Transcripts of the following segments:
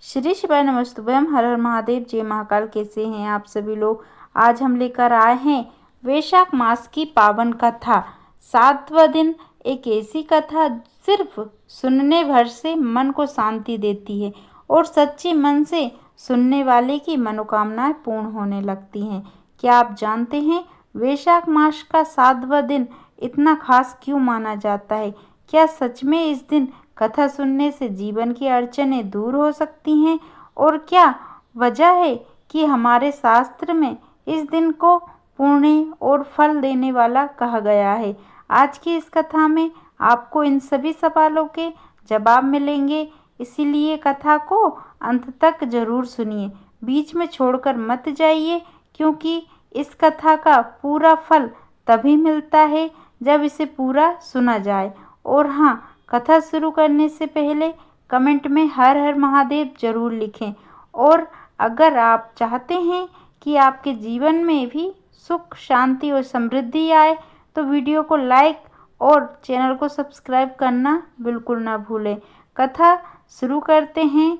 श्री शिवाय नमस्तुभ्यम। हर हर महादेव। जय महाकाल। कैसे हैं आप सभी लोग। आज हम लेकर आए हैं वैशाख मास की पावन कथा, 7वां दिन। एक ऐसी कथा सिर्फ सुनने भर से मन को शांति देती है और सच्चे मन से सुनने वाले की मनोकामनाएं पूर्ण होने लगती हैं। क्या आप जानते हैं वैशाख मास का 7वां दिन इतना खास क्यों माना जाता है? क्या सच में इस दिन कथा सुनने से जीवन की अड़चनें दूर हो सकती हैं? और क्या वजह है कि हमारे शास्त्र में इस दिन को पुण्य और फल देने वाला कहा गया है? आज की इस कथा में आपको इन सभी सवालों के जवाब मिलेंगे, इसीलिए कथा को अंत तक जरूर सुनिए, बीच में छोड़कर मत जाइए, क्योंकि इस कथा का पूरा फल तभी मिलता है जब इसे पूरा सुना जाए। और हाँ, कथा शुरू करने से पहले कमेंट में हर हर महादेव जरूर लिखें। और अगर आप चाहते हैं कि आपके जीवन में भी सुख, शांति और समृद्धि आए तो वीडियो को लाइक और चैनल को सब्सक्राइब करना बिल्कुल ना भूलें। कथा शुरू करते हैं।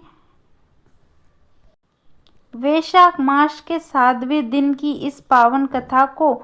वैशाख मास के 7वें दिन की इस पावन कथा को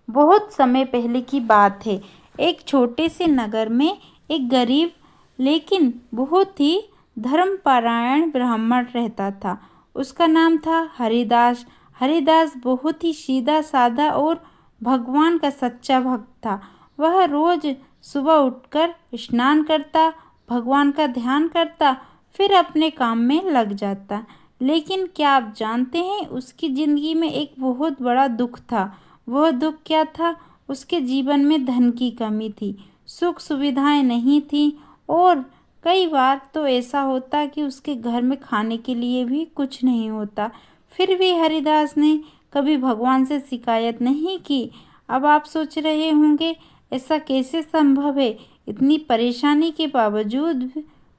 बहुत समय पहले की बात है। एक छोटे से नगर में एक गरीब लेकिन बहुत ही धर्मपरायण ब्राह्मण रहता था। उसका नाम था हरिदास। हरिदास बहुत ही सीधा साधा और भगवान का सच्चा भक्त था। वह रोज सुबह उठकर स्नान करता, भगवान का ध्यान करता, फिर अपने काम में लग जाता। लेकिन क्या आप जानते हैं, उसकी ज़िंदगी में एक बहुत बड़ा दुख था। वह दुख क्या था? उसके जीवन में धन की कमी थी, सुख सुविधाएं नहीं थी और कई बार तो ऐसा होता कि उसके घर में खाने के लिए भी कुछ नहीं होता। फिर भी हरिदास ने कभी भगवान से शिकायत नहीं की। अब आप सोच रहे होंगे ऐसा कैसे संभव है? इतनी परेशानी के बावजूद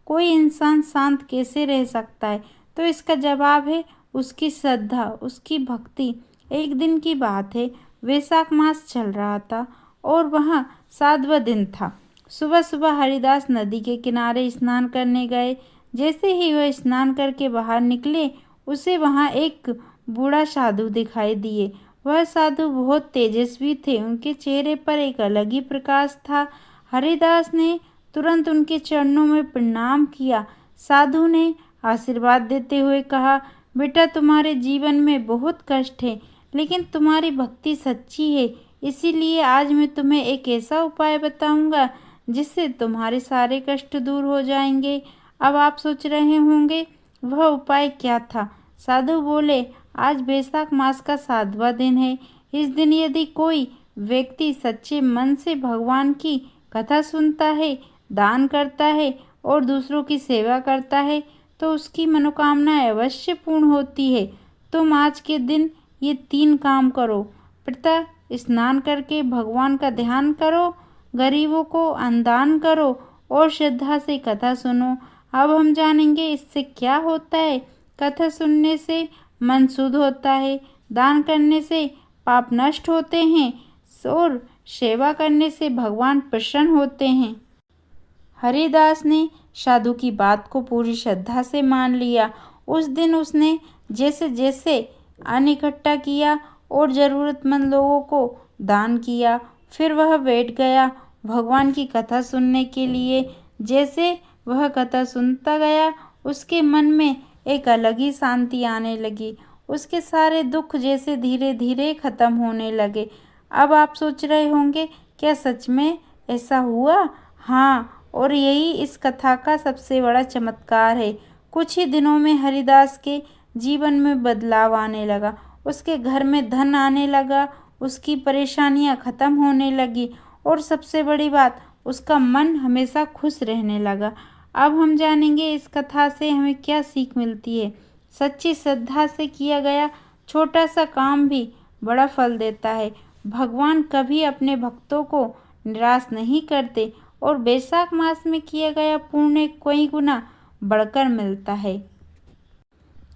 कोई इंसान शांत कैसे रह सकता है? तो इसका जवाब है उसकी श्रद्धा, उसकी भक्ति। एक दिन की बात है, वैशाख मास चल रहा था और वहाँ 7वां दिन था। सुबह सुबह हरिदास नदी के किनारे स्नान करने गए। जैसे ही वह स्नान करके बाहर निकले, उसे वहाँ एक बूढ़ा साधु दिखाई दिए। वह साधु बहुत तेजस्वी थे, उनके चेहरे पर एक अलग ही प्रकाश था। हरिदास ने तुरंत उनके चरणों में प्रणाम किया। साधु ने आशीर्वाद देते हुए कहा, बेटा, तुम्हारे जीवन में बहुत कष्ट है, लेकिन तुम्हारी भक्ति सच्ची है, इसीलिए आज मैं तुम्हें एक ऐसा उपाय बताऊंगा जिससे तुम्हारे सारे कष्ट दूर हो जाएंगे। अब आप सोच रहे होंगे वह उपाय क्या था? साधु बोले, आज वैशाख मास का 7वां दिन है। इस दिन यदि कोई व्यक्ति सच्चे मन से भगवान की कथा सुनता है, दान करता है और दूसरों की सेवा करता है तो उसकी मनोकामना अवश्य पूर्ण होती है। तुम आज के दिन ये 3 काम करो। प्रातः स्नान करके भगवान का ध्यान करो, गरीबों को अन्नदान करो और श्रद्धा से कथा सुनो। अब हम जानेंगे इससे क्या होता है। कथा सुनने से मन शुद्ध होता है, दान करने से पाप नष्ट होते हैं और सेवा करने से भगवान प्रसन्न होते हैं। हरिदास ने साधु की बात को पूरी श्रद्धा से मान लिया। उस दिन उसने जैसे जैसे अन्न इकट्ठा किया और ज़रूरतमंद लोगों को दान किया। फिर वह बैठ गया भगवान की कथा सुनने के लिए। जैसे वह कथा सुनता गया, उसके मन में एक अलग ही शांति आने लगी। उसके सारे दुख जैसे धीरे धीरे खत्म होने लगे। अब आप सोच रहे होंगे क्या सच में ऐसा हुआ? हाँ, और यही इस कथा का सबसे बड़ा चमत्कार है। कुछ ही दिनों में हरिदास के जीवन में बदलाव आने लगा। उसके घर में धन आने लगा, उसकी परेशानियां खत्म होने लगी और सबसे बड़ी बात, उसका मन हमेशा खुश रहने लगा। अब हम जानेंगे इस कथा से हमें क्या सीख मिलती है। सच्ची श्रद्धा से किया गया छोटा सा काम भी बड़ा फल देता है। भगवान कभी अपने भक्तों को निराश नहीं करते और वैशाख मास में किया गया पुण्य कई गुना बढ़कर मिलता है।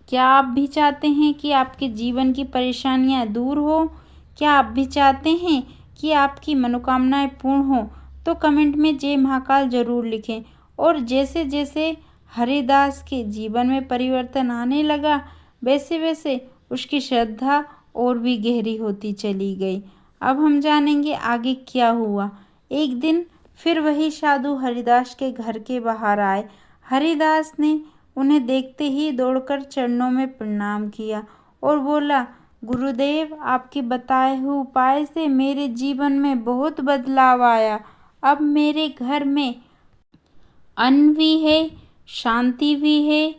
क्या आप भी चाहते हैं कि आपके जीवन की परेशानियां दूर हो? क्या आप भी चाहते हैं कि आपकी मनोकामनाएं पूर्ण हो? तो कमेंट में जय महाकाल जरूर लिखें। और जैसे जैसे हरिदास के जीवन में परिवर्तन आने लगा, वैसे वैसे उसकी श्रद्धा और भी गहरी होती चली गई। अब हम जानेंगे आगे क्या हुआ। एक दिन फिर वही साधु हरिदास के घर के बाहर आए। हरिदास ने उन्हें देखते ही दौड़कर चरणों में प्रणाम किया और बोला, गुरुदेव, आपके बताए हुए उपाय से मेरे जीवन में बहुत बदलाव आया। अब मेरे घर में अन्न भी है, शांति भी है।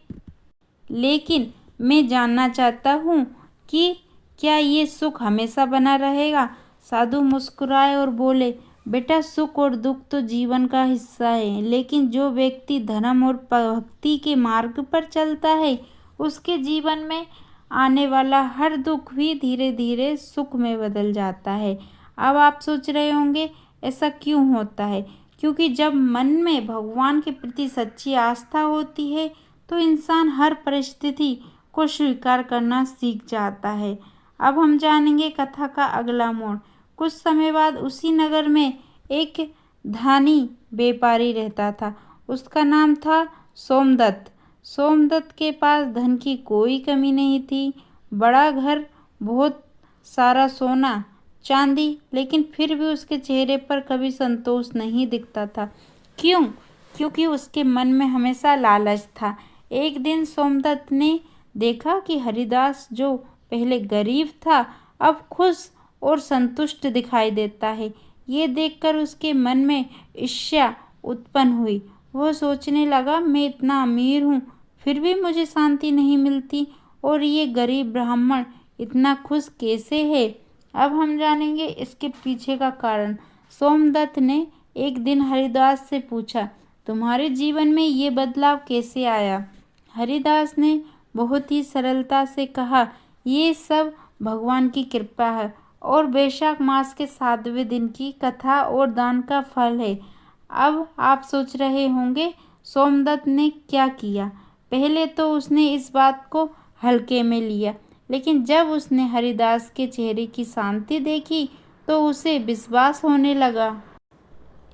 लेकिन मैं जानना चाहता हूँ कि क्या ये सुख हमेशा बना रहेगा? साधु मुस्कुराए और बोले, बेटा, सुख और दुख तो जीवन का हिस्सा है, लेकिन जो व्यक्ति धर्म और भक्ति के मार्ग पर चलता है उसके जीवन में आने वाला हर दुख भी धीरे धीरे सुख में बदल जाता है। अब आप सोच रहे होंगे ऐसा क्यों होता है? क्योंकि जब मन में भगवान के प्रति सच्ची आस्था होती है तो इंसान हर परिस्थिति को स्वीकार करना सीख जाता है। अब हम जानेंगे कथा का अगला मोड़। कुछ समय बाद उसी नगर में एक धनी व्यापारी रहता था। उसका नाम था सोमदत्त। सोमदत्त के पास धन की कोई कमी नहीं थी। बड़ा घर, बहुत सारा सोना चांदी, लेकिन फिर भी उसके चेहरे पर कभी संतोष नहीं दिखता था। क्यों? क्योंकि उसके मन में हमेशा लालच था। एक दिन सोमदत्त ने देखा कि हरिदास, जो पहले गरीब था, अब खुश और संतुष्ट दिखाई देता है। ये देखकर उसके मन में ईर्ष्या उत्पन्न हुई। वह सोचने लगा, मैं इतना अमीर हूँ फिर भी मुझे शांति नहीं मिलती, और ये गरीब ब्राह्मण इतना खुश कैसे है? अब हम जानेंगे इसके पीछे का कारण। सोमदत्त ने एक दिन हरिदास से पूछा, तुम्हारे जीवन में ये बदलाव कैसे आया? हरिदास ने बहुत ही सरलता से कहा, ये सब भगवान की कृपा है और वैशाख मास के 7वें दिन की कथा और दान का फल है। अब आप सोच रहे होंगे सोमदत्त ने क्या किया। पहले तो उसने इस बात को हल्के में लिया, लेकिन जब उसने हरिदास के चेहरे की शांति देखी तो उसे विश्वास होने लगा।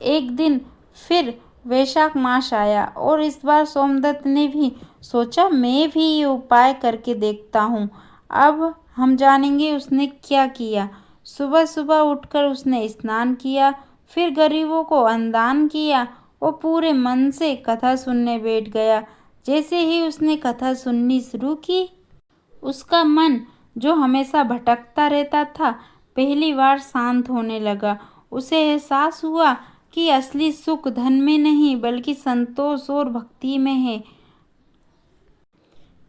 एक दिन फिर वैशाख मास आया और इस बार सोमदत्त ने भी सोचा, मैं भी ये उपाय करके देखता हूँ। अब हम जानेंगे उसने क्या किया। सुबह सुबह उठकर उसने स्नान किया, फिर गरीबों को अन्नदान किया और पूरे मन से कथा सुनने बैठ गया। जैसे ही उसने कथा सुननी शुरू की, उसका मन, जो हमेशा भटकता रहता था, पहली बार शांत होने लगा। उसे एहसास हुआ कि असली सुख धन में नहीं बल्कि संतोष और भक्ति में है।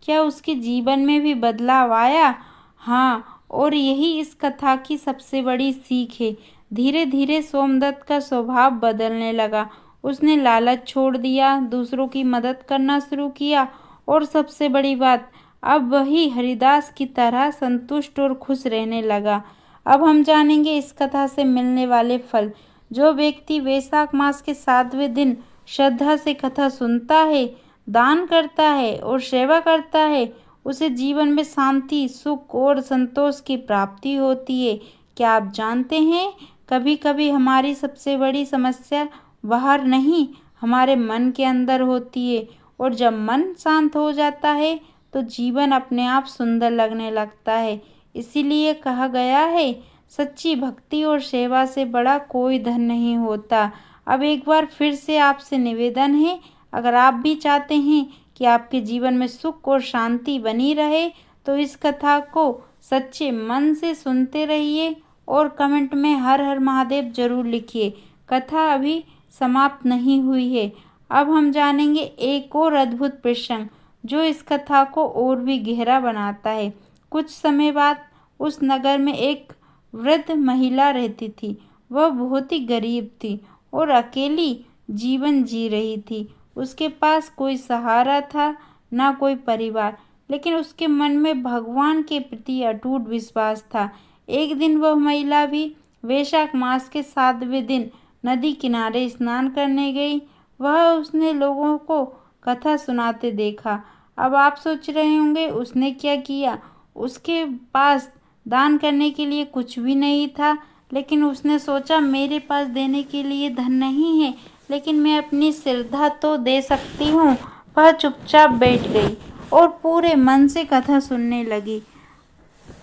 क्या उसके जीवन में भी बदलाव आया? हाँ, और यही इस कथा की सबसे बड़ी सीख है। धीरे धीरे सोमदत्त का स्वभाव बदलने लगा। उसने लालच छोड़ दिया, दूसरों की मदद करना शुरू किया और सबसे बड़ी बात, अब वही हरिदास की तरह संतुष्ट और खुश रहने लगा। अब हम जानेंगे इस कथा से मिलने वाले फल। जो व्यक्ति वैशाख मास के 7वें दिन श्रद्धा से कथा सुनता है, दान करता है और सेवा करता है, उसे जीवन में शांति, सुख और संतोष की प्राप्ति होती है। क्या आप जानते हैं, कभी कभी हमारी सबसे बड़ी समस्या बाहर नहीं, हमारे मन के अंदर होती है, और जब मन शांत हो जाता है तो जीवन अपने आप सुंदर लगने लगता है। इसीलिए कहा गया है, सच्ची भक्ति और सेवा से बड़ा कोई धन नहीं होता। अब एक बार फिर से आपसे निवेदन है, अगर आप भी चाहते हैं कि आपके जीवन में सुख और शांति बनी रहे तो इस कथा को सच्चे मन से सुनते रहिए और कमेंट में हर हर महादेव जरूर लिखिए। कथा अभी समाप्त नहीं हुई है। अब हम जानेंगे एक और अद्भुत प्रसंग जो इस कथा को और भी गहरा बनाता है। कुछ समय बाद उस नगर में एक वृद्ध महिला रहती थी। वह बहुत ही गरीब थी और अकेली जीवन जी रही थी। उसके पास कोई सहारा था, ना कोई परिवार, लेकिन उसके मन में भगवान के प्रति अटूट विश्वास था। एक दिन वह महिला भी वैशाख मास के 7वें दिन नदी किनारे स्नान करने गई। वह उसने लोगों को कथा सुनाते देखा। अब आप सोच रहे होंगे उसने क्या किया। उसके पास दान करने के लिए कुछ भी नहीं था, लेकिन उसने सोचा, मेरे पास देने के लिए धन नहीं है, लेकिन मैं अपनी श्रद्धा तो दे सकती हूँ। वह चुपचाप बैठ गई और पूरे मन से कथा सुनने लगी।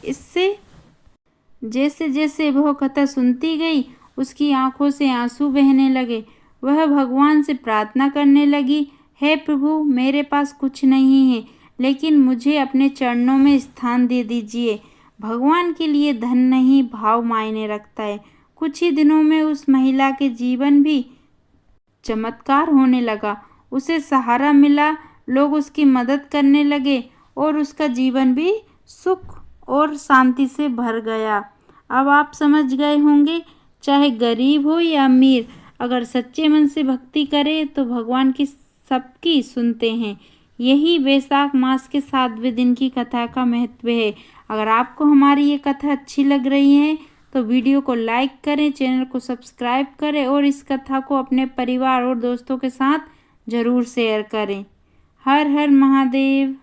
इससे जैसे जैसे वह कथा सुनती गई, उसकी आंखों से आंसू बहने लगे। वह भगवान से प्रार्थना करने लगी, हे प्रभु, मेरे पास कुछ नहीं है, लेकिन मुझे अपने चरणों में स्थान दे दीजिए। भगवान के लिए धन नहीं, भाव मायने रखता है। कुछ ही दिनों में उस महिला के जीवन भी चमत्कार होने लगा। उसे सहारा मिला, लोग उसकी मदद करने लगे और उसका जीवन भी सुख और शांति से भर गया। अब आप समझ गए होंगे, चाहे गरीब हो या अमीर, अगर सच्चे मन से भक्ति करे तो भगवान की सबकी सुनते हैं। यही वैशाख मास के 7वें दिन की कथा का महत्व है। अगर आपको हमारी ये कथा अच्छी लग रही है तो वीडियो को लाइक करें, चैनल को सब्सक्राइब करें और इस कथा को अपने परिवार और दोस्तों के साथ ज़रूर शेयर करें। हर हर महादेव।